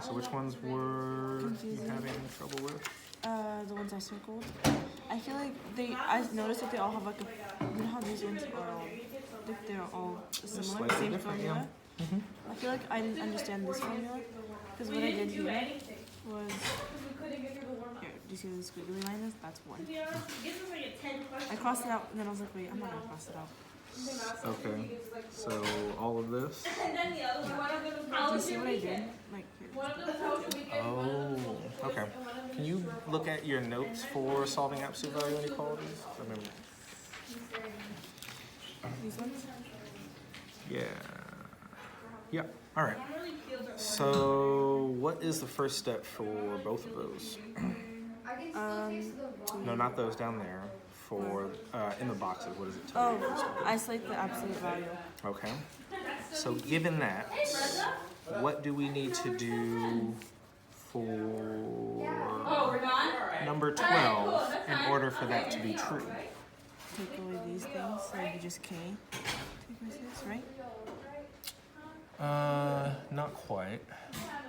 So which ones were you having trouble with? The ones I circled. I feel like I noticed that they all have like a, you know how these ones are all, like they're all similar, same formula? Yeah. I feel like I didn't understand this formula, because what I did here was, here, do you see where the squiggly line is? That's one. I crossed it out, and then I was like, wait, I'm not gonna cross it out. Okay, so all of this? Do you see what I did? Like, here. Oh, okay. Can you look at your notes for solving absolute value inequalities? I remember. These ones? Yeah. Yeah, all right. So what is the first step for both of those? No, not those down there. For, in the boxes, what does it tell you? Isolate the absolute value. Okay. So given that, what do we need to do for number 12 in order for that to be true? Take away these things, so you just K. Take away this, right? Not quite.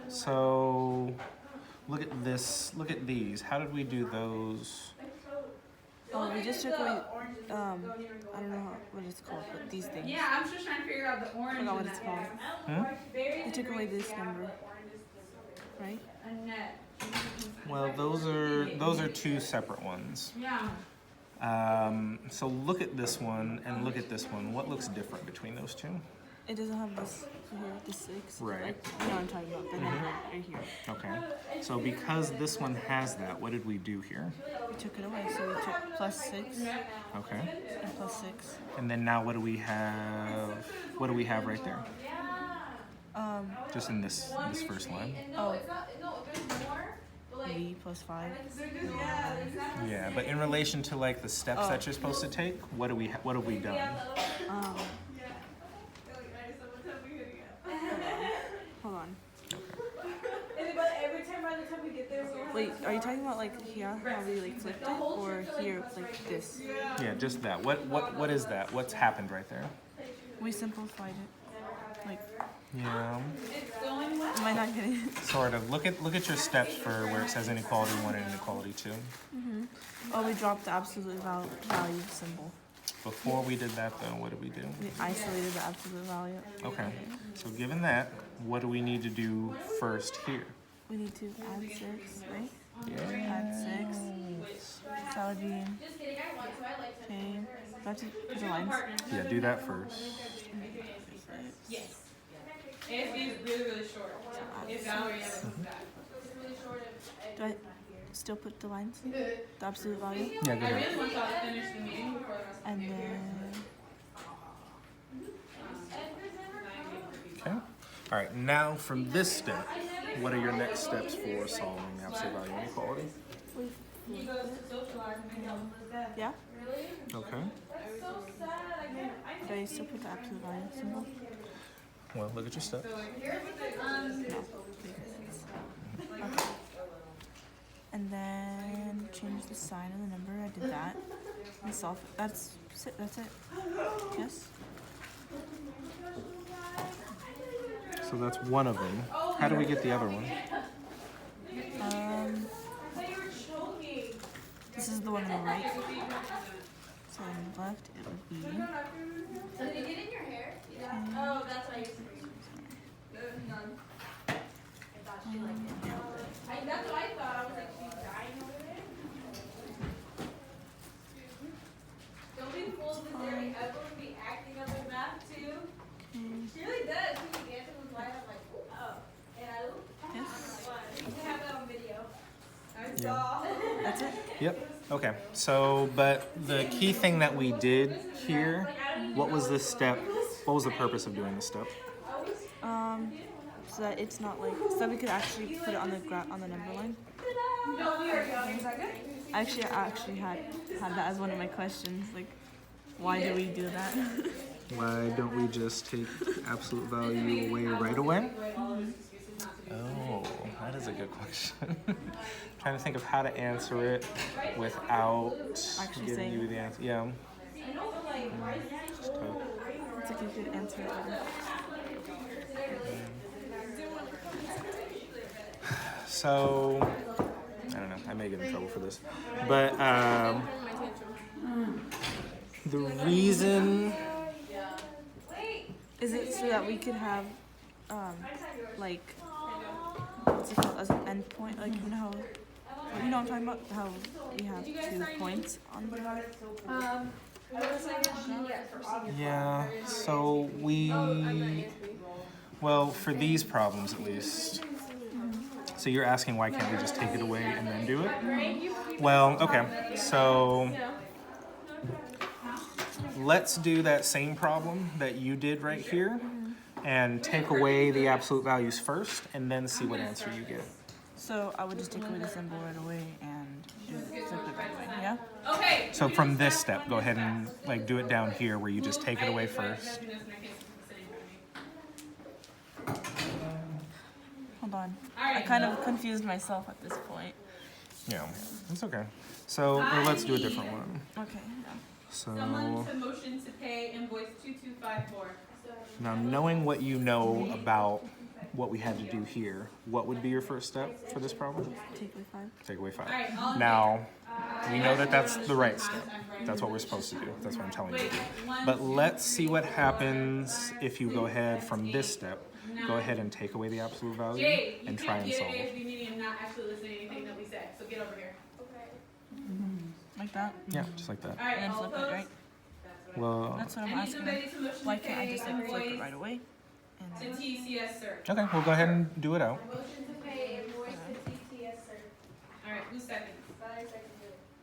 So look at this, look at these. How did we do those? Oh, we just took away, I don't know what it's called, but these things. Yeah, I'm just trying to figure out the orange. I forgot what it's called. We took away this number, right? Well, those are two separate ones. Yeah. So look at this one and look at this one. What looks different between those two? It doesn't have this here, the 6. Right. Like, you know what I'm talking about, the number right here. Okay. So because this one has that, what did we do here? We took it away, so we took plus 6 Okay. and plus 6. And then now what do we have? What do we have right there? Just in this first line. Oh. V plus 5. Yeah, but in relation to like the steps that you're supposed to take, what have we done? Hold on. Wait, are you talking about like here, how we like flipped it, or here like this? Yeah, just that. What is that? What's happened right there? We simplified it. Like, Yeah. am I not getting it? Sort of. Look at your steps for where it says inequality 1 and inequality 2. Oh, we dropped the absolute value symbol. Before we did that though, what did we do? We isolated the absolute value. Okay. So given that, what do we need to do first here? We need to add 6, right? Yeah. Add 6. So that would be, okay. Do I have to put the lines? Yeah, do that first. Yes. It's really, really short. It's Valerie. Do I still put the lines? The absolute value? Yeah, go I ahead. really want y'all to finish the meeting before the rest of And then, Okay. All right. Now from this step, what are your next steps for solving absolute value inequality? we He goes to socialize and maybe I'll put that. yeah? Okay. That's so sad. Do I still put the absolute value symbol? Well, look at your steps. Okay. And then change the sign of the number. I did that. And solve it. That's it. That's it. Yes? So that's one of them. How do we get the other one? This is the one on the right. So on the left, it would be. Did it get in your hair? Yeah. Oh, that's why you none. That's what I thought. I was like, she's dying over there. Don't be fooled. Does Mary ever be acting up in math too? She really does. She was dancing with light. I'm like, oh. And I look. Yes. You can have that on video. I Yeah. saw. That's it? Yep. Okay. So, but the key thing that we did here, what was this step? What was the purpose of doing this step? So that it's not like, so that we could actually put it on the number line. No, we are young. Is that good? I actually had that as one of my questions. Like, why do we do that? Why don't we just take absolute value away right away? Oh, that is a good question. Trying to think of how to answer it without Actually giving saying you the answer. Yeah. It's tough. It's like you could answer it later. So I don't know. I may get in trouble for this, but the reason. Is it so that we could have, like, what's it called, as an endpoint? Like, you know how, you know what I'm talking about? How we have 2 points on the graph? Yeah. So well, for these problems at least. So you're asking why can't we just take it away and then do it? Well, okay. So let's do that same problem that you did right here and take away the absolute values first and then see what answer you get. So I would just take away the symbol right away and flip it right away, yeah? Okay. So from this step, go ahead and like do it down here where you just take it away first. Hold on. I kind of confused myself at this point. Yeah, it's okay. So well, let's do a different one. Okay, yeah. Someone So to motion to pay invoice 2254. now knowing what you know about what we had to do here, what would be your first step for this problem? Take away 5. Take away 5. Alright, all in Now, we know that that's the right step. That's what we're supposed to do. That's what I'm telling you. But let's see what happens if you go ahead from this step. Go ahead and take away the absolute value Jay, you and try can't and be at solve. an ASB meeting and not actually listen to anything that we said. So get over here. Like that? Yeah, just like that. Alright, And then all flip it, opposed? right? Well, That's what I I'm need asking. somebody to motion Why to can't I pay just like flip it invoice right away? to And TCS Cert. okay, we'll go ahead and do it out. Motion to pay invoice to TCS Cert. Alright, who seconds?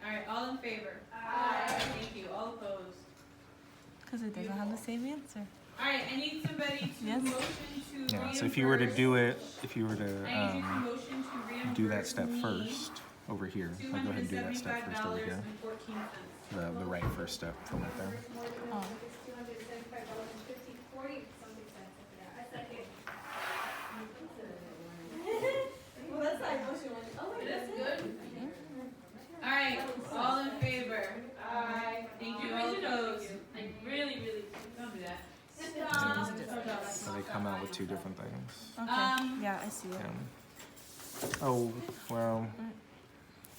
Alright, all in favor? Aye. Thank you. All opposed? because it doesn't have the same answer. Alright, I need somebody to Yes. motion to Yeah, so if you were to do it, if you were I need you to to motion to reimburse do that step me first over here, like go ahead and do that step first over here. $275.14. The right first step from right there. Oh. Well, that's not emotional. Oh, wait, that's good. Alright, all in favor? Aye. Thank you. All opposed? Like, really, don't do that. So they come out with 2 different things. Okay. Yeah, I see it. Yeah. Oh, well,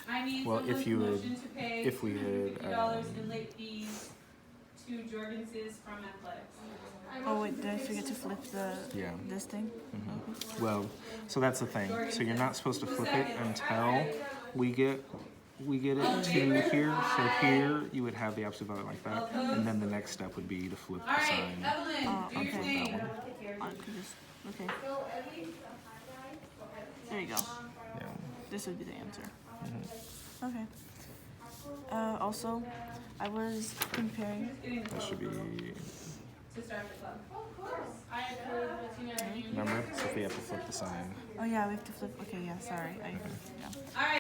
I need Well, someone if to you had- motion to pay if we had, $250 in late fees to Jorgensen's from athletics. Oh wait, did I forget to flip the yeah. this thing? Well, so that's the thing. So you're not supposed to flip it until we get it to here. So here you would have the absolute value like that, and then the next step would be to flip the Alright, sign. Evelyn, do your Unflip thing. that one. I could just okay. There you go. Yeah. This would be the answer. Okay. Also, I was comparing. That should be. To start the club. Of course. I approve the Remember, so if we have to flip the sign. Oh yeah, we have to flip. Okay, yeah. Sorry. Yeah. Alright.